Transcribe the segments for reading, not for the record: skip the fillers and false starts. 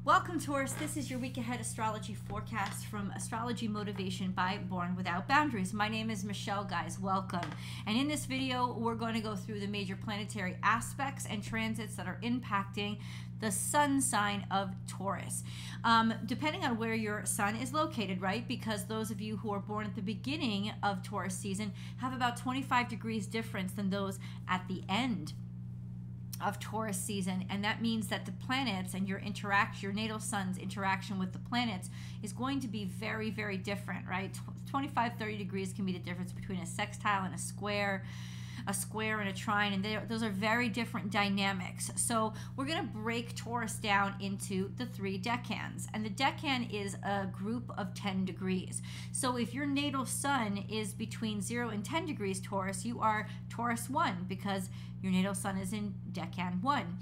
Welcome, Taurus. This is your week ahead astrology forecast from Astrology Motivation by Born Without Boundaries. My name is Michelle, guys. Welcome. And in this video, we're going to go through the major planetary aspects and transits that are impacting the sun sign of Taurus. Depending on where your sun is located, right? Because those of you who are born at the beginning of Taurus season have about 25 degrees difference than those at the end of Taurus season, and that means that the planets and your natal sun's interaction with the planets is going to be very, very different, right? 25-30 degrees can be the difference between a sextile and a square and a trine, and those are very different dynamics. So we're going to break Taurus down into the 3 decans, and the decan is a group of 10 degrees. So if your natal sun is between 0 and 10 degrees Taurus, you are Taurus 1 because your natal sun is in decan 1.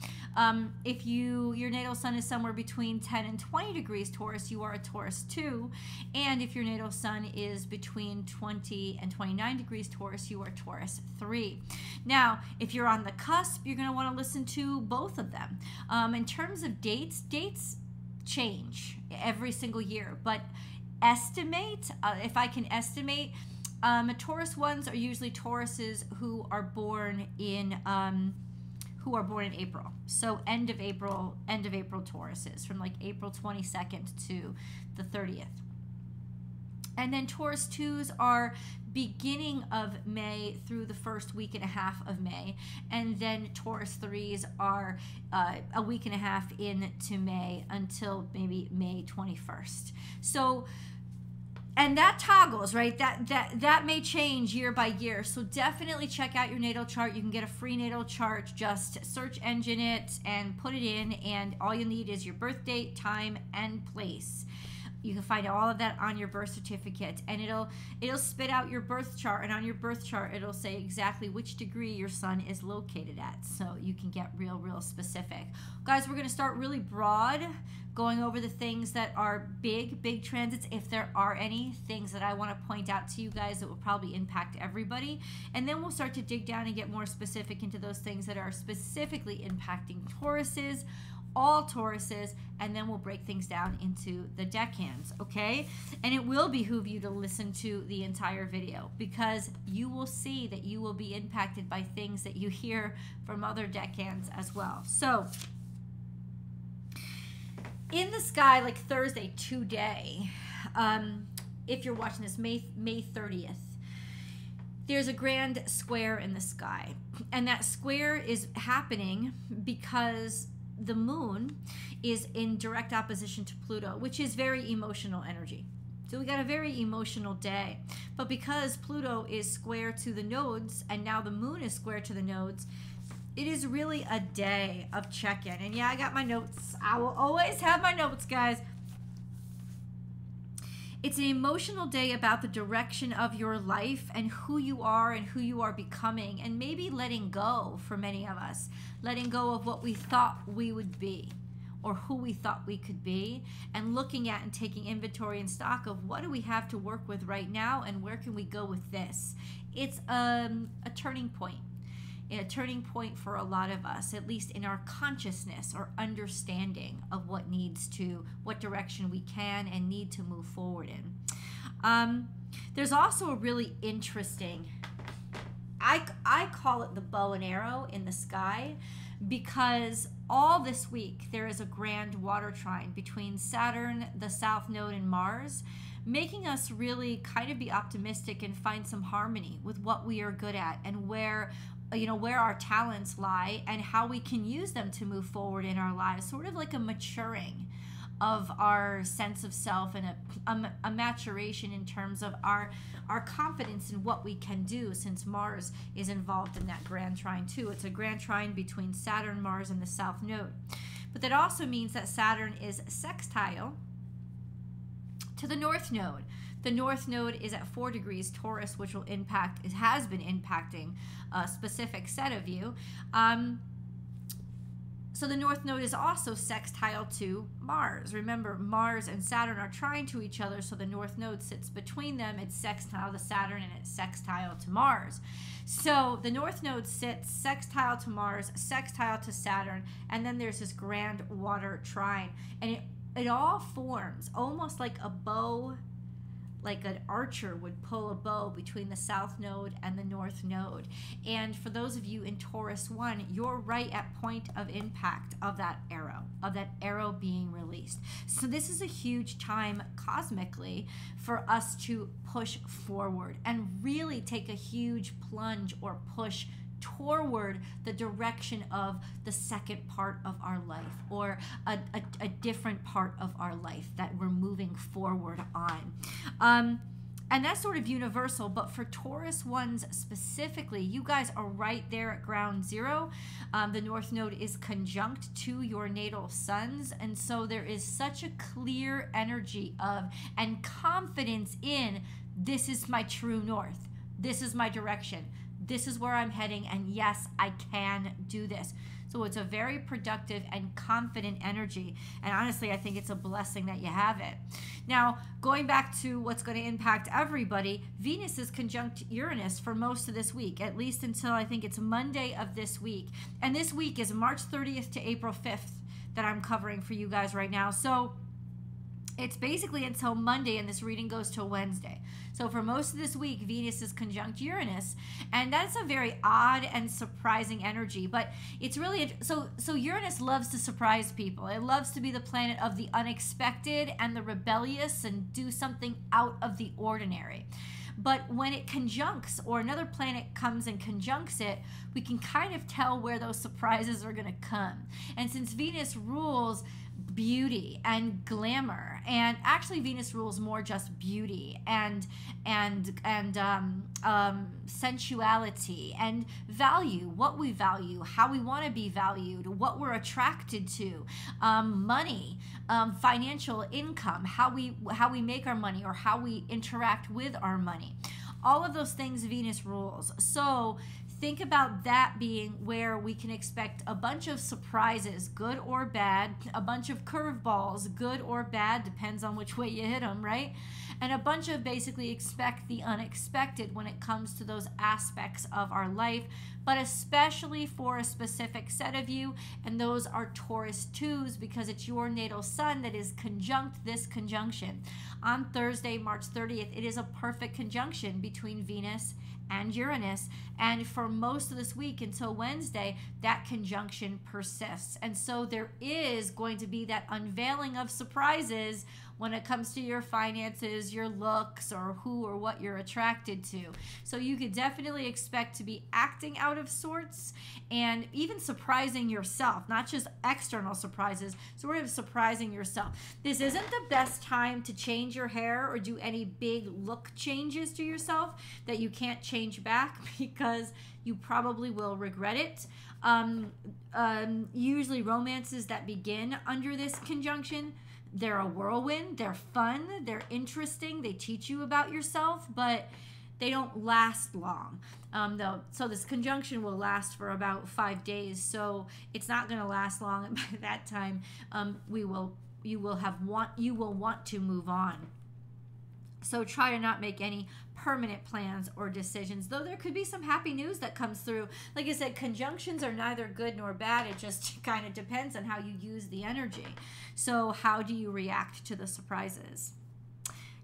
If your natal sun is somewhere between 10 and 20 degrees Taurus, you are a Taurus 2. And if your natal sun is between 20 and 29 degrees Taurus, you are Taurus 3. Now, if you're on the cusp, you're going to want to listen to both of them. In terms of dates change every single year, but if I can estimate, Taurus 1s are usually Tauruses who are born in April. So end of April Tauruses, from like April 22nd to the 30th. And then Taurus 2s are beginning of May through the first week and a half of May. And then Taurus 3s are a week and a half into May until maybe May 21st. So, and that toggles, right? That may change year by year. So definitely check out your natal chart. You can get a free natal chart. Just search engine it and put it in, and all you need is your birth date, time, and place. You can find all of that on your birth certificate, and it'll spit out your birth chart, and on your birth chart it'll say exactly which degree your sun is located at, so you can get real specific. Guys, we're going to start really broad, going over the things that are big transits, if there are any things that I want to point out to you guys that will probably impact everybody, and then we'll start to dig down and get more specific into those things that are specifically impacting Tauruses, all Tauruses, and then we'll break things down into the decans, okay? And it will behoove you to listen to the entire video, because you will see that you will be impacted by things that you hear from other decans as well. So in the sky, like Thursday today, if you're watching this, May 30th, there's a grand square in the sky, and that square is happening because the moon is in direct opposition to Pluto, which is very emotional energy. So we got a very emotional day. But because Pluto is square to the nodes, and now the moon is square to the nodes, it is really a day of check-in. And yeah, I got my notes. I will always have my notes, guys. It's an emotional day about the direction of your life and who you are and who you are becoming, and maybe letting go for many of us. Letting go of what we thought we would be or who we thought we could be, and looking at and taking inventory and stock of what do we have to work with right now and where can we go with this. It's a turning point. A turning point for a lot of us, at least in our consciousness or understanding of what direction we can and need to move forward in. There's also a really interesting, I call it the bow and arrow in the sky, because all this week there is a grand water trine between Saturn, the South Node, and Mars, making us really kind of be optimistic and find some harmony with what we are good at and where our talents lie and how we can use them to move forward in our lives, sort of like a maturing of our sense of self, and a maturation in terms of our confidence in what we can do, since Mars is involved in that grand trine too. It's a grand trine between Saturn, Mars, and the South Node. But that also means that Saturn is sextile to the North Node. The North Node is at 4 degrees Taurus, which will impact, it has been impacting a specific set of you. So the North Node is also sextile to Mars. Remember, Mars and Saturn are trine to each other, so the North Node sits between them. It's sextile to Saturn and it's sextile to Mars. So the North Node sits sextile to Mars, sextile to Saturn, and then there's this grand water trine. And it all forms almost like a bow, like an archer would pull a bow between the South Node and the North Node. And for those of you in Taurus 1, you're right at point of impact of that arrow being released. So this is a huge time cosmically for us to push forward and really take a huge plunge or push toward the direction of the second part of our life, or a different part of our life that we're moving forward on. And that's sort of universal, but for Taurus ones specifically, you guys are right there at ground zero. The North Node is conjunct to your natal suns, and so there is such a clear energy of and confidence in, this is my true north, this is my direction, this is where I'm heading, and yes, I can do this. So it's a very productive and confident energy, and honestly, I think it's a blessing that you have it. Now, going back to what's going to impact everybody, Venus is conjunct Uranus for most of this week, at least until I think it's Monday of this week. And this week is March 30th to April 5th that I'm covering for you guys right now. So it's basically until Monday, and this reading goes till Wednesday. So for most of this week, Venus is conjunct Uranus, and that's a very odd and surprising energy. But it's really, so Uranus loves to surprise people. It loves to be the planet of the unexpected and the rebellious and do something out of the ordinary. But when it conjuncts, or another planet comes and conjuncts it, we can kind of tell where those surprises are going to come. And since Venus rules beauty and glamour, and actually Venus rules more just beauty and sensuality and value, what we value, how we want to be valued, what we're attracted to, money, financial income, how we make our money, or how we interact with our money. All of those things Venus rules. So think about that being where we can expect a bunch of surprises, good or bad, a bunch of curveballs, good or bad, depends on which way you hit them, right? And a bunch of basically expect the unexpected when it comes to those aspects of our life, but especially for a specific set of you, and those are Taurus 2s, because it's your natal sun that is conjunct this conjunction. On Thursday, March 30th, it is a perfect conjunction between Venus and Uranus, and for most of this week until Wednesday, that conjunction persists. And so there is going to be that unveiling of surprises when it comes to your finances, your looks, or who or what you're attracted to. So you could definitely expect to be acting out of sorts and even surprising yourself, not just external surprises, sort of surprising yourself. This isn't the best time to change your hair or do any big look changes to yourself that you can't change back, because you probably will regret it. Usually romances that begin under this conjunction, they're a whirlwind, they're fun, they're interesting, they teach you about yourself, but they don't last long. So this conjunction will last for about 5 days, so it's not going to last long, and by that time you will want to move on. So try to not make any permanent plans or decisions, though there could be some happy news that comes through. Like I said, conjunctions are neither good nor bad. It just kind of depends on how you use the energy. So how do you react to the surprises?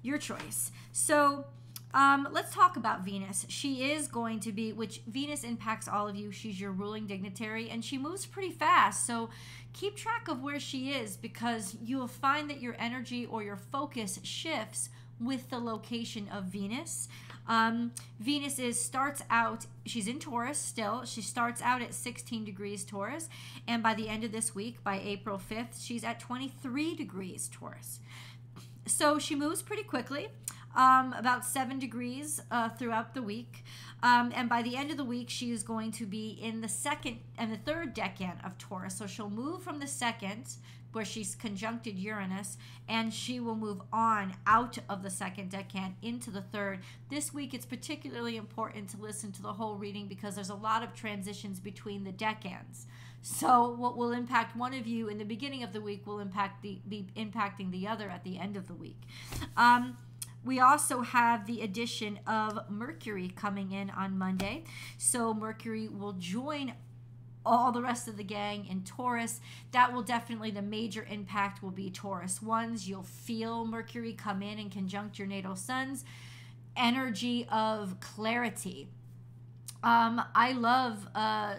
Your choice. So let's talk about Venus. She is going to be, which Venus impacts all of you. She's your ruling dignitary, and she moves pretty fast. So keep track of where she is, because you'll find that your energy or your focus shifts with the location of Venus. Venus starts out, she's in Taurus still. She starts out at 16 degrees Taurus, and by the end of this week, by April 5th, she's at 23 degrees Taurus. So she moves pretty quickly, about 7 degrees throughout the week. And by the end of the week, she is going to be in the second and the third decan of Taurus. So she'll move from the second, where she's conjuncted Uranus, and she will move on out of the second decan into the third. This week, it's particularly important to listen to the whole reading, because there's a lot of transitions between the decans. So what will impact one of you in the beginning of the week will be impacting the other at the end of the week. We also have the addition of Mercury coming in on Monday. So Mercury will join all the rest of the gang in Taurus. That will definitely, the major impact will be Taurus ones. You'll feel Mercury come in and conjunct your natal sun's energy of clarity. I love,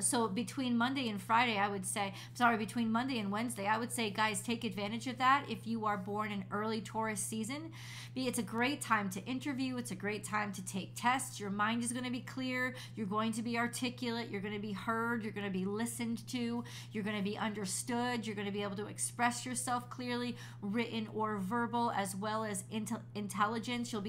so between Monday and Friday, I would say, between Monday and Wednesday, I would say, guys, take advantage of that if you are born in early Taurus season. It's a great time to interview. It's a great time to take tests. Your mind is going to be clear. You're going to be articulate. You're going to be heard. You're going to be listened to. You're going to be understood. You're going to be able to express yourself clearly, written or verbal, as well as intelligence. Your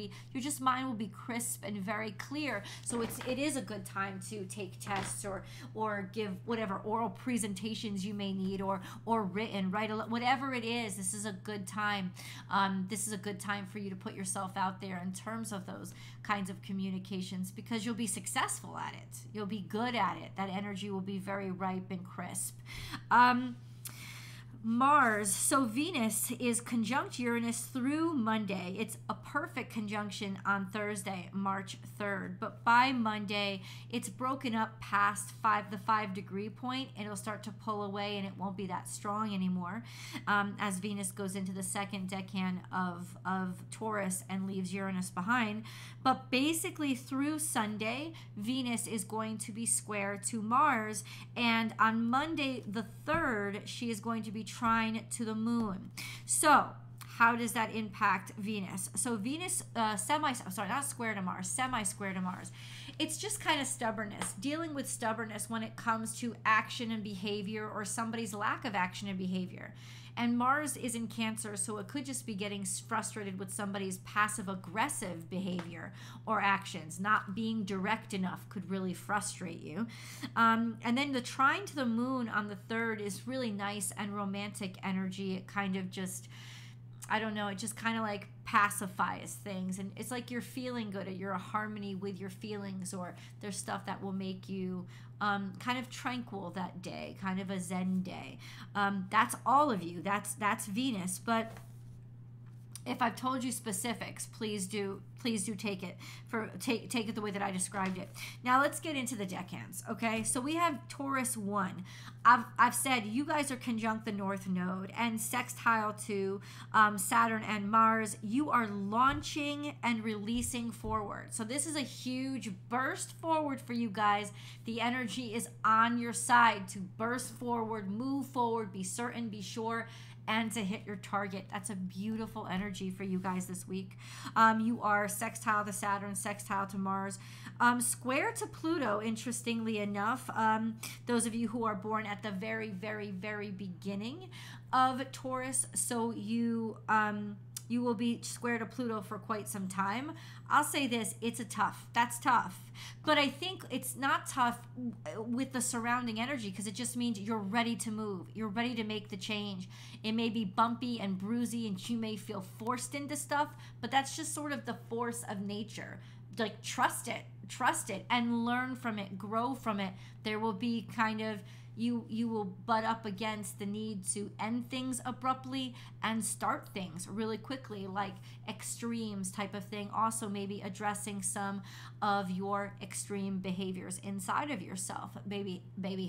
mind will be crisp and very clear. So it is a good time to take tests or give whatever oral presentations you may need or written, whatever it is. This is a good time. This is a good time for you to put yourself out there in terms of those kinds of communications, because you'll be successful at it. You'll be good at it. That energy will be very ripe and crisp. Mars, so Venus is conjunct Uranus through Monday. It's a perfect conjunction on Thursday, March 3rd. But by Monday, it's broken up past the 5-degree point. It'll start to pull away and it won't be that strong anymore as Venus goes into the second decan of Taurus and leaves Uranus behind. But basically through Sunday, Venus is going to be square to Mars. And on Monday the 3rd, she is going to be trine to the moon. So how does that impact Venus? So Venus, not square to Mars, semi-square to Mars. It's just kind of stubbornness, dealing with stubbornness when it comes to action and behavior or somebody's lack of action and behavior. And Mars is in Cancer, so it could just be getting frustrated with somebody's passive-aggressive behavior or actions. Not being direct enough could really frustrate you. And then the trine to the moon on the 3rd is really nice and romantic energy. It kind of just, I don't know, it just kind of like pacifies things. And it's like you're feeling good, or you're a harmony with your feelings, or there's stuff that will make you kind of tranquil that day, kind of a Zen day. That's all of you. That's Venus. But if I've told you specifics, please do take it the way that I described it. Now let's get into the decans. Okay, so we have Taurus 1. I've said you guys are conjunct the North Node and sextile to Saturn and Mars. You are launching and releasing forward. So this is a huge burst forward for you guys. The energy is on your side to burst forward, move forward, be certain, be sure, and to hit your target. That's a beautiful energy for you guys this week. You are sextile to Saturn, sextile to Mars, square to Pluto, interestingly enough. Those of you who are born at the very, very, very beginning of Taurus, so you will be square to Pluto for quite some time. I'll say this, that's tough. But I think it's not tough with the surrounding energy, because it just means you're ready to move. You're ready to make the change. It may be bumpy and bruisey and you may feel forced into stuff, but that's just sort of the force of nature. Like, trust it and learn from it, grow from it. There will be kind of, you will butt up against the need to end things abruptly and start things really quickly, like extremes type of thing. Also maybe addressing some of your extreme behaviors inside of yourself, maybe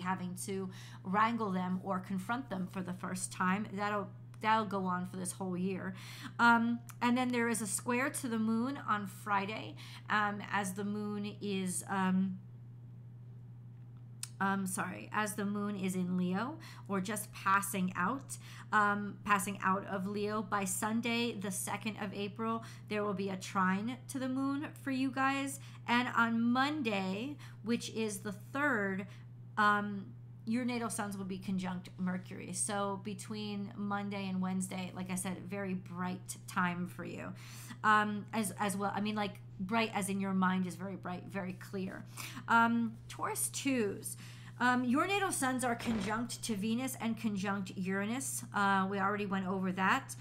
having to wrangle them or confront them for the first time. That'll go on for this whole year. And then there is a square to the moon on Friday, as the moon is as the moon is in Leo, or just passing out of Leo. By Sunday, the 2nd of April, there will be a trine to the moon for you guys. And on Monday, which is the 3rd, your natal suns will be conjunct Mercury. So between Monday and Wednesday, like I said, very bright time for you. As well, I mean, like, bright as in your mind is very bright, very clear. Taurus 2s. Your natal suns are conjunct to Venus and conjunct Uranus. We already went over that.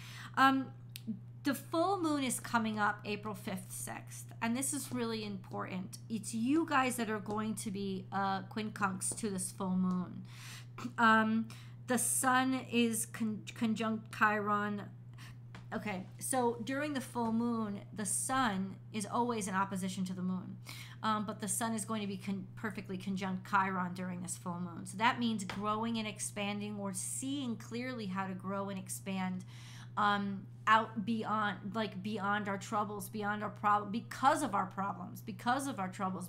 The full moon is coming up April 5th, 6th, and this is really important. It's you guys that are going to be quincunx to this full moon. The sun is conjunct Chiron. Okay, so during the full moon, the sun is always in opposition to the moon. But the sun is going to be perfectly conjunct Chiron during this full moon. So that means growing and expanding, or seeing clearly how to grow and expand out beyond our troubles, beyond our problem, because of our problems, because of our troubles,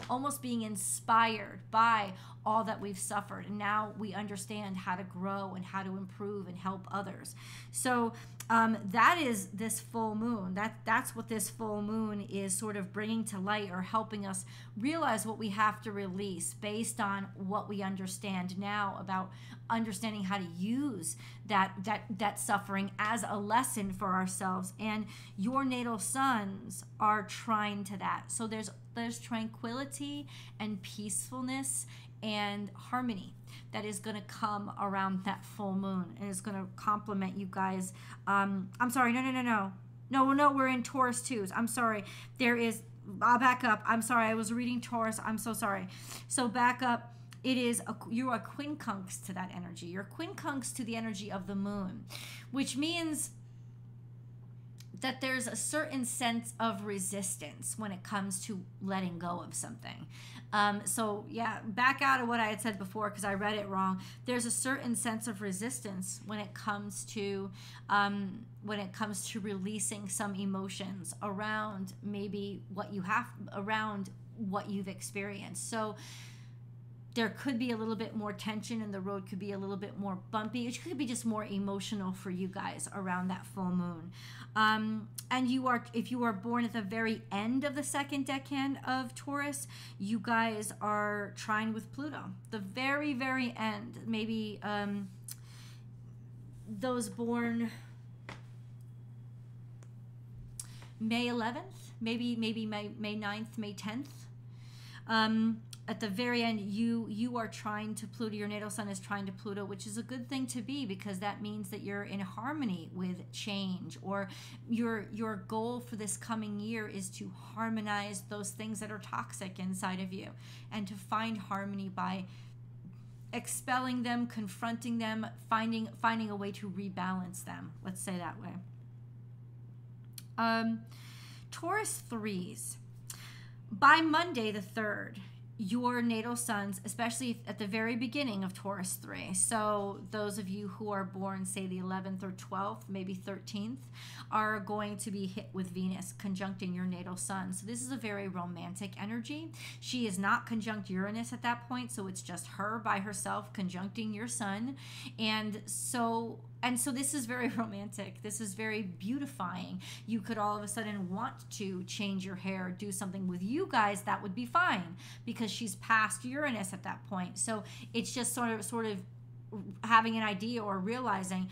almost being inspired by all that we've suffered. And now we understand how to grow and how to improve and help others. So that is this full moon. That's what this full moon is sort of bringing to light, or helping us realize what we have to release based on what we understand now about understanding how to use that suffering as a lesson for ourselves. And your natal suns are trine to that. So there's tranquility and peacefulness and harmony that is going to come around that full moon, and is going to complement you guys. I'm sorry, no, we're in Taurus twos. I'm sorry. I'll back up. I'm sorry, I was reading Taurus. I'm so sorry. So back up. You are quincunx to that energy. You're quincunx to the energy of the moon, which means that there's a certain sense of resistance when it comes to letting go of something. So yeah, back out of what I had said before, because I read it wrong. There's a certain sense of resistance when it comes to releasing some emotions around maybe around what you've experienced. So there could be a little bit more tension, and the road could be a little bit more bumpy. It could be just more emotional for you guys around that full moon. And if you are born at the very end of the second decan of Taurus, you guys are trine with Pluto. The very, very end. Maybe those born May 11th, maybe May 9th, May 10th. At the very end, you are trine to Pluto. Your natal sun is trine to Pluto, which is a good thing to be, because that means that you're in harmony with change, or your goal for this coming year is to harmonize those things that are toxic inside of you, and to find harmony by expelling them, confronting them, finding a way to rebalance them. Let's say that way. Taurus threes. By Monday the 3rd, your natal suns, especially at the very beginning of Taurus 3. So those of you who are born, say, the 11th or 12th, maybe 13th, are going to be hit with Venus conjuncting your natal sun. So this is a very romantic energy. She is not conjunct Uranus at that point, so it's just her by herself conjuncting your sun. And so this is very romantic. This is very beautifying. You could all of a sudden want to change your hair, do something with you guys. That would be fine, because she's past Uranus at that point. So it's just sort of having an idea, or realizing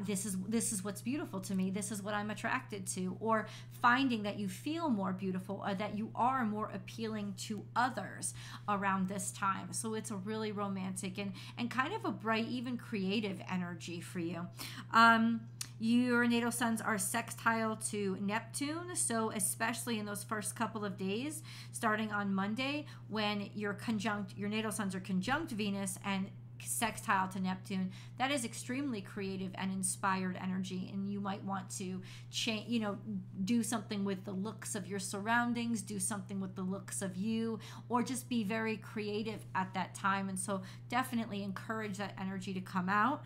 this is what's beautiful to me. This is what I'm attracted to, or finding that you feel more beautiful, or that you are more appealing to others around this time. So it's a really romantic and kind of a bright, even creative energy for you. Your natal suns are sextile to Neptune, so especially in those first couple of days, starting on Monday, when your natal suns are conjunct Venus and sextile to Neptune, that is extremely creative and inspired energy, and you might want to change, do something with the looks of your surroundings, do something with the looks of you, or just be very creative at that time. And so definitely encourage that energy to come out.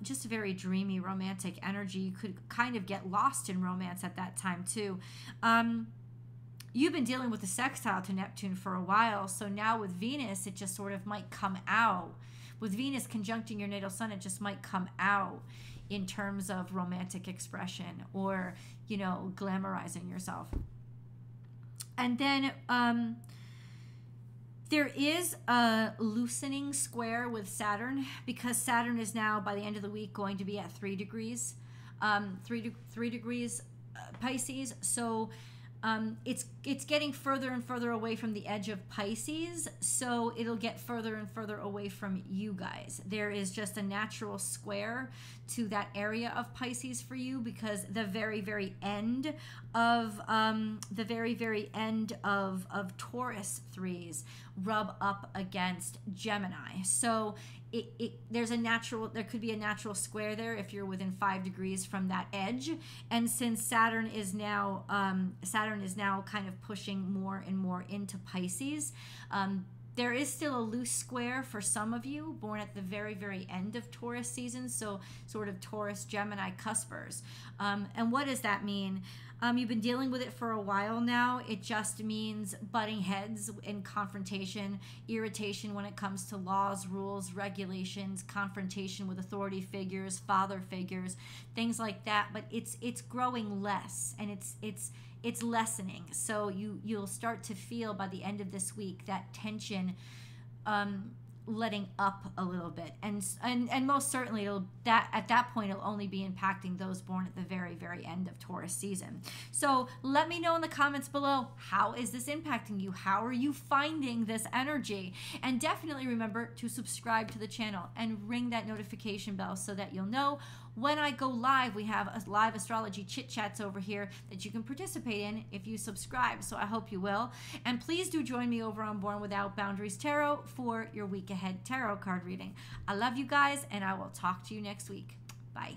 Just a very dreamy, romantic energy. You could kind of get lost in romance at that time too. You've been dealing with the sextile to Neptune for a while, so now with Venus, it just sort of might come out. With Venus conjuncting your natal sun, it just might come out in terms of romantic expression, or, glamorizing yourself. And then there is a loosening square with Saturn, because Saturn is now, by the end of the week, going to be at 3 degrees, 3 degrees Pisces. So it's getting further and further away from the edge of Pisces, so it'll get further and further away from you guys. There is just a natural square to that area of Pisces for you, because the very, very end of Taurus threes, rub up against Gemini. So there could be a natural square there if you're within 5 degrees from that edge. And since Saturn is now kind of pushing more and more into Pisces, there is still a loose square for some of you born at the very, very end of Taurus season, so sort of Taurus, Gemini cuspers. And what does that mean? You've been dealing with it for a while now. It just means butting heads and confrontation, irritation when it comes to laws, rules, regulations, confrontation with authority figures, father figures, things like that. But it's growing less, and it's lessening. So you'll start to feel by the end of this week that tension letting up a little bit, and most certainly at that point it'll only be impacting those born at the very, very end of Taurus season. So let me know in the comments below, how is this impacting you? How are you finding this energy? And definitely remember to subscribe to the channel and ring that notification bell so that you'll know when I go live. We have a live astrology chit chats over here that you can participate in if you subscribe. So I hope you will. And please do join me over on Born Without Boundaries Tarot for your week ahead tarot card reading. I love you guys, and I will talk to you next week. Bye.